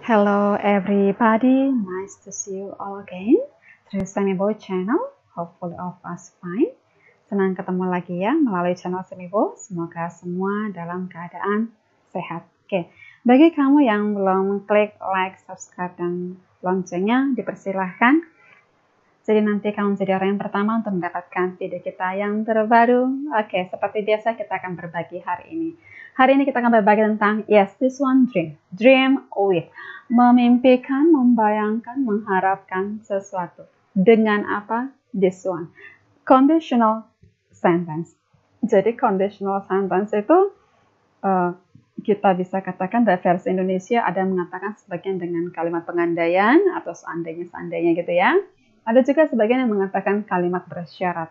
Hello everybody, nice to see you all again through Semibo channel. Hopefully all of us fine. Senang ketemu lagi ya melalui channel Semibo. Semoga semua dalam keadaan sehat. Oke, bagi kamu yang belum klik like, subscribe, dan loncengnya, dipersilahkan. Jadi nanti kamu menjadi orang yang pertama untuk mendapatkan video kita yang terbaru. Oke, seperti biasa kita akan berbagi hari ini. Hari ini kita akan berbagi tentang yes, this one dream. Dream with. Memimpikan, membayangkan, mengharapkan sesuatu. Dengan apa? This one. Conditional sentence. Jadi conditional sentence itu kita bisa katakan dari versi Indonesia ada yang mengatakan sebagian dengan kalimat pengandaian atau seandainya gitu ya. Ada juga sebagian yang mengatakan kalimat bersyarat.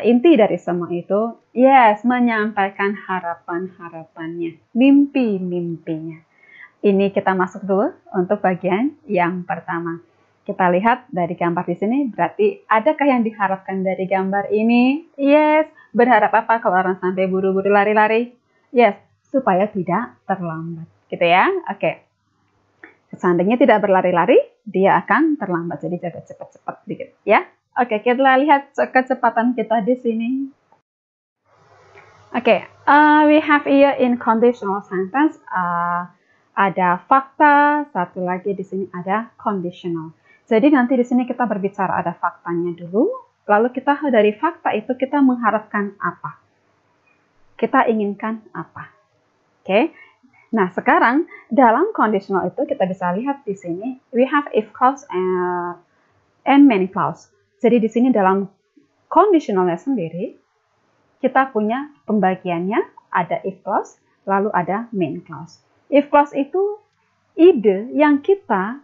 Inti dari semua itu, yes, menyampaikan harapan-harapannya, mimpi-mimpinya. Ini kita masuk dulu untuk bagian yang pertama. Kita lihat dari gambar di sini, berarti adakah yang diharapkan dari gambar ini? Yes, berharap apa kalau orang sampai buru-buru lari-lari? Yes, supaya tidak terlambat, gitu ya. Oke. Seandainya tidak berlari-lari, dia akan terlambat. Jadi jaga cepat-cepat dikit ya. Oke, kita lihat kecepatan kita di sini. Oke, we have here in conditional sentence ada fakta, satu lagi di sini ada conditional. Jadi nanti di sini kita berbicara ada faktanya dulu, lalu kita dari fakta itu kita mengharapkan apa? Kita inginkan apa? Oke. Nah, sekarang dalam conditional itu kita bisa lihat di sini we have if clause and main clause. Jadi di sini dalam conditionalnya sendiri kita punya pembagiannya ada if clause lalu ada main clause. If clause itu ide yang kita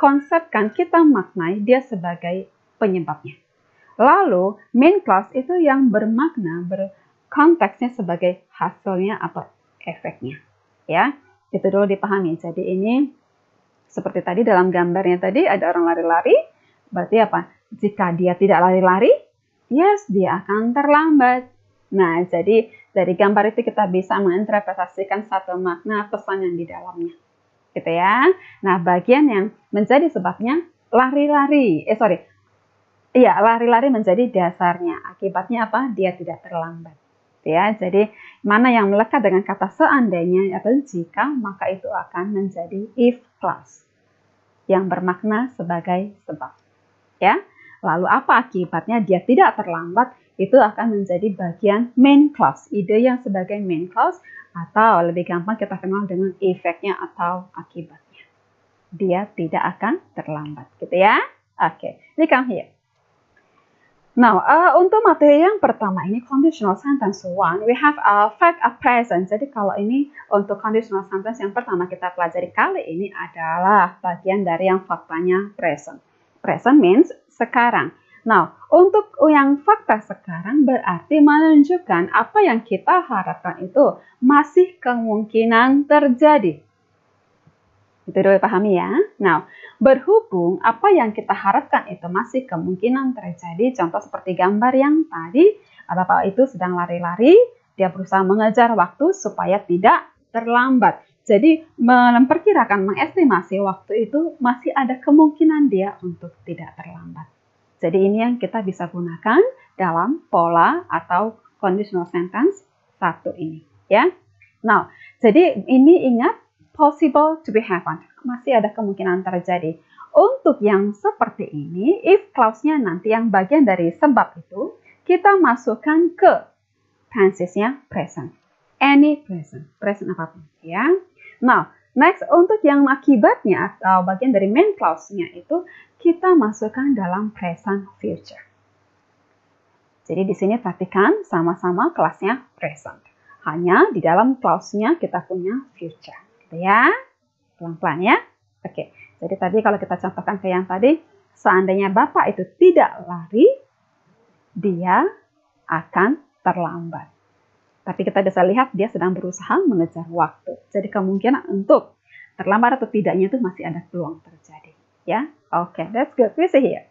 konsepkan, kita maknai dia sebagai penyebabnya. Lalu main clause itu yang bermakna berkonteksnya sebagai hasilnya atau efeknya. Ya, itu dulu dipahami. Jadi ini seperti tadi dalam gambarnya tadi ada orang lari-lari, berarti apa? Jika dia tidak lari-lari, yes, dia akan terlambat. Nah, jadi dari gambar itu kita bisa menginterpretasikan satu makna pesan yang di dalamnya. Gitu ya. Nah, bagian yang menjadi sebabnya lari-lari. Lari-lari menjadi dasarnya. Akibatnya apa? Dia tidak terlambat. Ya, jadi mana yang melekat dengan kata seandainya atau jika, maka itu akan menjadi if clause yang bermakna sebagai sebab. Ya, lalu apa akibatnya dia tidak terlambat? Itu akan menjadi bagian main clause, ide yang sebagai main clause atau lebih gampang kita kenal dengan efeknya atau akibatnya. Dia tidak akan terlambat, gitu ya. Oke, we come here. Now, untuk materi yang pertama ini conditional sentence one, we have a fact, a present. Jadi kalau ini untuk conditional sentence yang pertama kita pelajari kali ini adalah bagian dari yang faktanya present. Present means sekarang. Now, untuk yang fakta sekarang berarti menunjukkan apa yang kita harapkan itu masih kemungkinan terjadi. Itu dulu pahami ya. Nah, berhubung apa yang kita harapkan itu masih kemungkinan terjadi, contoh seperti gambar yang tadi, Bapak itu sedang lari-lari, dia berusaha mengejar waktu supaya tidak terlambat. Jadi, memperkirakan, mengestimasi waktu itu masih ada kemungkinan dia untuk tidak terlambat. Jadi, ini yang kita bisa gunakan dalam pola atau conditional sentence satu ini. Ya. Nah, jadi ini ingat, possible to be happen. Masih ada kemungkinan terjadi. Untuk yang seperti ini, if clause-nya nanti yang bagian dari sebab itu, kita masukkan ke tensesnya present. Any present. Present apapun. Ya. Now, next, untuk yang akibatnya atau bagian dari main clause-nya itu, kita masukkan dalam present future. Jadi di sini perhatikan sama-sama kelasnya present. Hanya di dalam clause-nya kita punya future. Ya, pelan-pelan ya. Oke, jadi tadi kalau kita contohkan ke yang tadi, seandainya Bapak itu tidak lari, dia akan terlambat. Tapi kita bisa lihat dia sedang berusaha mengejar waktu. Jadi kemungkinan untuk terlambat atau tidaknya itu masih ada peluang terjadi. Ya, oke, that's good. We see here.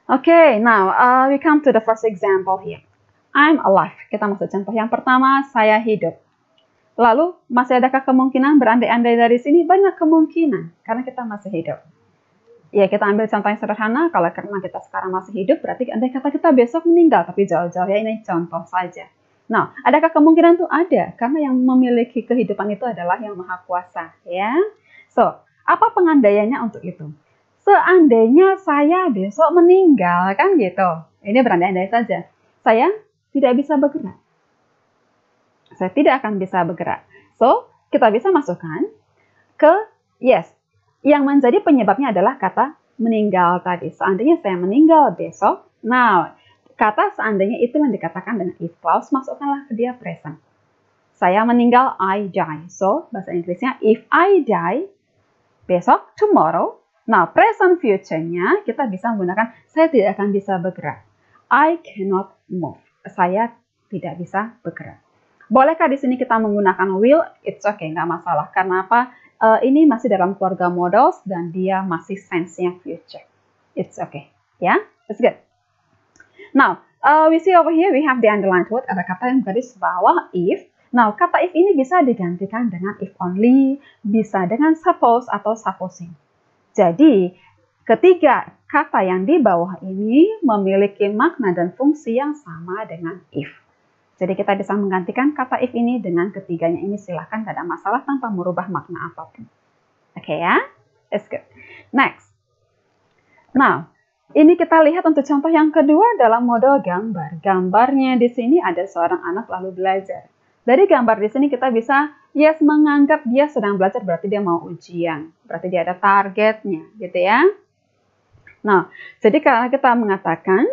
Okay, now we come to the first example here. I'm alive. Kita masuk contoh yang pertama, saya hidup. Lalu masih adakah kemungkinan berandai-andai dari sini? Banyak kemungkinan, karena kita masih hidup. Ya, kita ambil contoh yang sederhana, kalau karena kita sekarang masih hidup, berarti andai kata kita besok meninggal, tapi jauh-jauh ya, ini contoh saja. Nah, adakah kemungkinan itu? Ada, karena yang memiliki kehidupan itu adalah Yang Maha Kuasa, ya. So, apa pengandaiannya untuk itu? Seandainya saya besok meninggal, kan gitu. Ini berandai-andai saja. Saya tidak bisa bergerak. Saya tidak akan bisa bergerak. So, kita bisa masukkan ke yes. Yang menjadi penyebabnya adalah kata meninggal tadi. Seandainya saya meninggal besok, now, kata seandainya itu yang dikatakan dengan if clause, masukkanlah ke dia present. Saya meninggal, I die. So, bahasa Inggrisnya, if I die, besok, tomorrow. Nah, present future-nya kita bisa menggunakan saya tidak akan bisa bergerak. I cannot move. Saya tidak bisa bergerak. Bolehkah di sini kita menggunakan will? It's okay, nggak masalah. Karena apa? Ini masih dalam keluarga modals dan dia masih sense-nya future. It's okay. Ya, it's good. Now, we see over here we have the underlined word. Ada kata yang garis bawah if. Now, kata if ini bisa digantikan dengan if only, bisa dengan suppose atau supposing. Jadi, ketiga kata yang di bawah ini memiliki makna dan fungsi yang sama dengan if. Jadi kita bisa menggantikan kata if ini dengan ketiganya ini, silahkan, tidak ada masalah tanpa merubah makna apapun. Oke ya, it's good. Next. Nah, ini kita lihat untuk contoh yang kedua dalam model gambar. Gambarnya di sini ada seorang anak lalu belajar. Dari gambar di sini kita bisa yes menganggap dia sedang belajar, berarti dia mau ujian. Berarti dia ada targetnya, gitu ya. Nah, jadi kalau kita mengatakan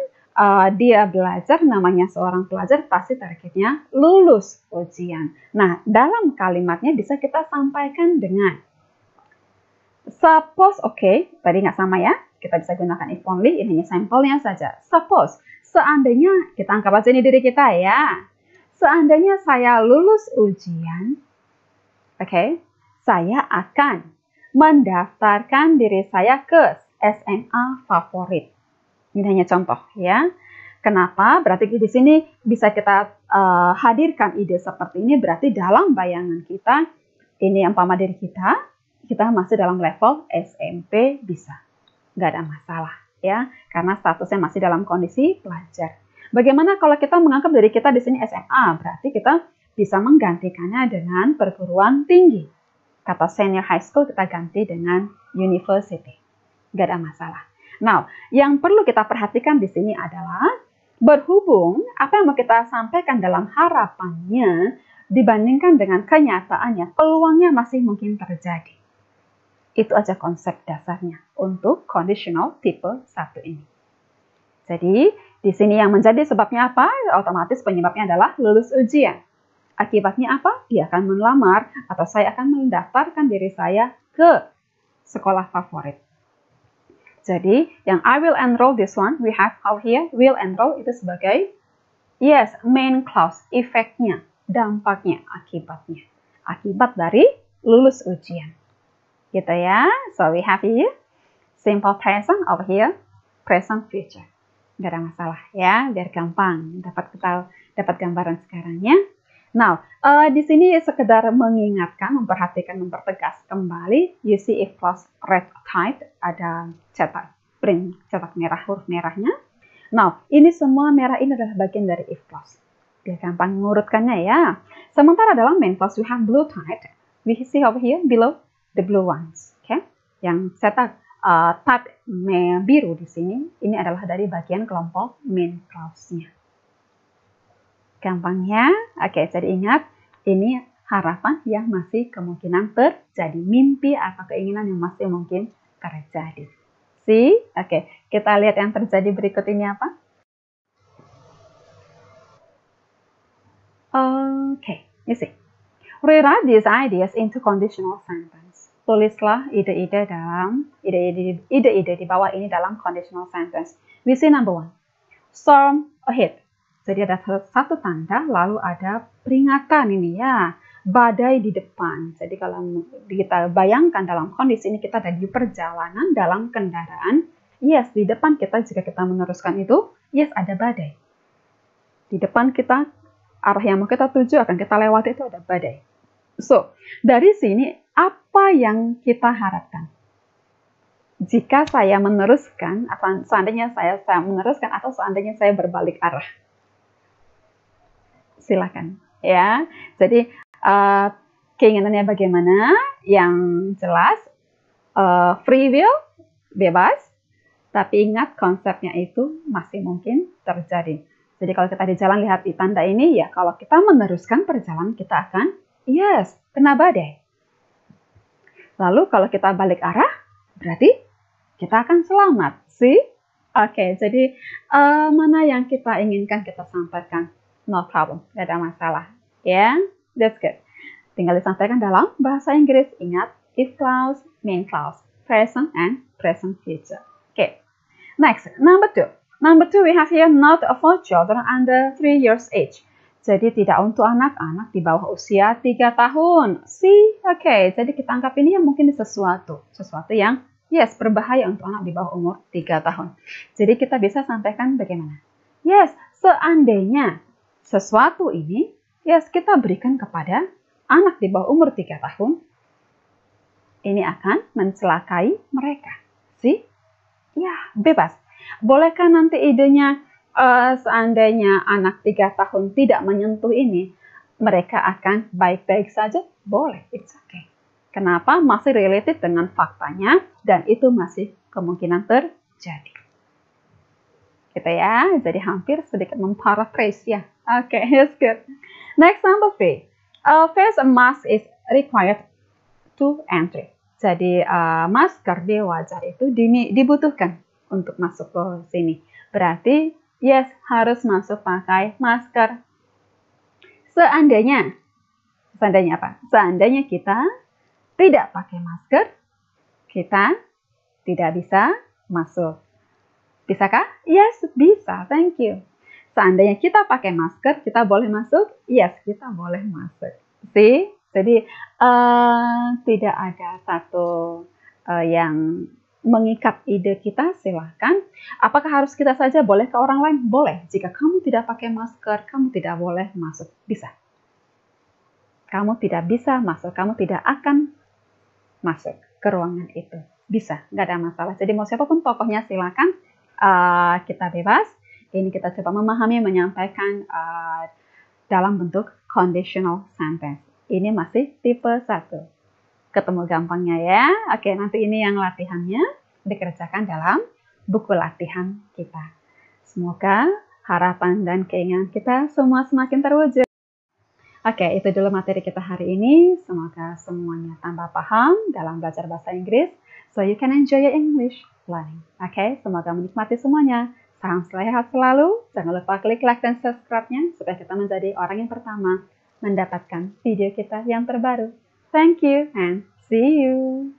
dia belajar, namanya seorang pelajar, pasti targetnya lulus ujian. Nah, dalam kalimatnya bisa kita sampaikan dengan suppose, oke, tadi nggak sama ya. Kita bisa gunakan if only, ini hanya sampelnya saja. Suppose, seandainya, kita anggap aja ini diri kita ya. Seandainya saya lulus ujian, oke, saya akan mendaftarkan diri saya ke SMA favorit. Ini hanya contoh ya. Kenapa? Berarti di sini bisa kita hadirkan ide seperti ini. Berarti dalam bayangan kita, ini yang umpama diri kita masih dalam level SMP bisa. Nggak ada masalah ya. Karena statusnya masih dalam kondisi pelajar. Bagaimana kalau kita menganggap diri kita di sini SMA? Berarti kita bisa menggantikannya dengan perguruan tinggi. Kata senior high school kita ganti dengan university. Nggak ada masalah. Nah, yang perlu kita perhatikan di sini adalah berhubung apa yang mau kita sampaikan dalam harapannya dibandingkan dengan kenyataannya, peluangnya masih mungkin terjadi. Itu aja konsep dasarnya untuk conditional tipe 1 ini. Jadi, di sini yang menjadi sebabnya apa? Otomatis penyebabnya adalah lulus ujian. Akibatnya apa? Dia akan melamar atau saya akan mendaftarkan diri saya ke sekolah favorit. Jadi, yang I will enroll this one, we have out here, will enroll itu sebagai, yes, main clause, efeknya, dampaknya, akibatnya. Akibat dari lulus ujian. Gitu ya. So, we have here, simple present over here, present future. Nggak ada masalah ya, biar gampang. Dapat gambaran sekarang ya. Now, di sini sekedar mengingatkan, memperhatikan, mempertegas kembali. You see if clause red type, ada cetak print, cetak merah, huruf merahnya. Now, ini semua merah ini adalah bagian dari if clause. Biar gampang mengurutkannya ya. Sementara dalam main clause we have blue type. We see over here below the blue ones. Okay? Yang cetak type biru di sini, ini adalah dari bagian kelompok main clause-nya. Gampang ya? Oke, jadi ingat, ini harapan yang masih kemungkinan terjadi. Mimpi atau keinginan yang masih mungkin terjadi. See? Oke, kita lihat yang terjadi berikut ini apa? Oke, you see. Rewrite these ideas into conditional sentence. Tulislah ide-ide di bawah ini dalam conditional sentence. We see number 1. Storm ahead. Jadi ada satu tanda, lalu ada peringatan ini ya, badai di depan. Jadi kalau kita bayangkan dalam kondisi ini kita ada di perjalanan dalam kendaraan, yes, di depan kita jika kita meneruskan itu, yes, ada badai. Di depan kita, arah yang mau kita tuju akan kita lewati itu ada badai. So, dari sini apa yang kita harapkan? Jika saya meneruskan, atau seandainya saya meneruskan, atau seandainya saya berbalik arah. Silakan, ya. Jadi, keinginannya bagaimana? Yang jelas, free will, bebas, tapi ingat konsepnya itu masih mungkin terjadi. Jadi kalau kita di jalan lihat di tanda ini, ya kalau kita meneruskan perjalanan kita akan, yes, kena badai. Lalu kalau kita balik arah, berarti kita akan selamat. See? Oke, jadi mana yang kita inginkan kita sampaikan? No problem, gak ada masalah. Ya, that's good. Tinggal disampaikan dalam bahasa Inggris. Ingat, if clause, main clause, present and present future. Oke. Next, number 2. Number 2, we have here not for children under 3 years age. Jadi tidak untuk anak-anak di bawah usia 3 tahun. See? Oke, jadi kita anggap ini yang mungkin sesuatu yang yes, berbahaya untuk anak di bawah umur 3 tahun. Jadi kita bisa sampaikan bagaimana? Yes, seandainya sesuatu ini, yes, kita berikan kepada anak di bawah umur 3 tahun, ini akan mencelakai mereka. See? Ya, bebas. Bolehkah nanti idenya seandainya anak 3 tahun tidak menyentuh ini, mereka akan baik-baik saja? Boleh, it's okay. Kenapa? Masih related dengan faktanya dan itu masih kemungkinan terjadi. Gitu ya, jadi hampir sedikit memparaphrase ya. Oke, that's good. Next, number 3. Face mask is required to entry. Jadi masker di wajah itu dibutuhkan untuk masuk ke sini. Berarti yes, harus masuk pakai masker. Seandainya apa? Seandainya kita tidak pakai masker, kita tidak bisa masuk. Bisakah? Yes, bisa. Thank you. Seandainya kita pakai masker, kita boleh masuk? Yes, kita boleh masuk. See? Jadi tidak ada satu yang mengikat ide kita, silahkan. Apakah harus kita saja? Boleh ke orang lain? Boleh. Jika kamu tidak pakai masker, kamu tidak boleh masuk. Bisa. Kamu tidak bisa masuk, kamu tidak akan masuk ke ruangan itu. Bisa, nggak ada masalah. Jadi mau siapapun tokohnya silahkan, kita bebas. Ini kita coba memahami, menyampaikan dalam bentuk conditional sentence. Ini masih tipe 1. Ketemu gampangnya ya. Oke, nanti ini yang latihannya dikerjakan dalam buku latihan kita. Semoga harapan dan keinginan kita semua semakin terwujud. Oke, itu dulu materi kita hari ini. Semoga semuanya tambah paham dalam belajar bahasa Inggris. So you can enjoy your English learning. Oke, semoga menikmati semuanya. Salam sehat selalu. Jangan lupa klik like dan subscribe-nya supaya kita menjadi orang yang pertama mendapatkan video kita yang terbaru. Thank you and see you.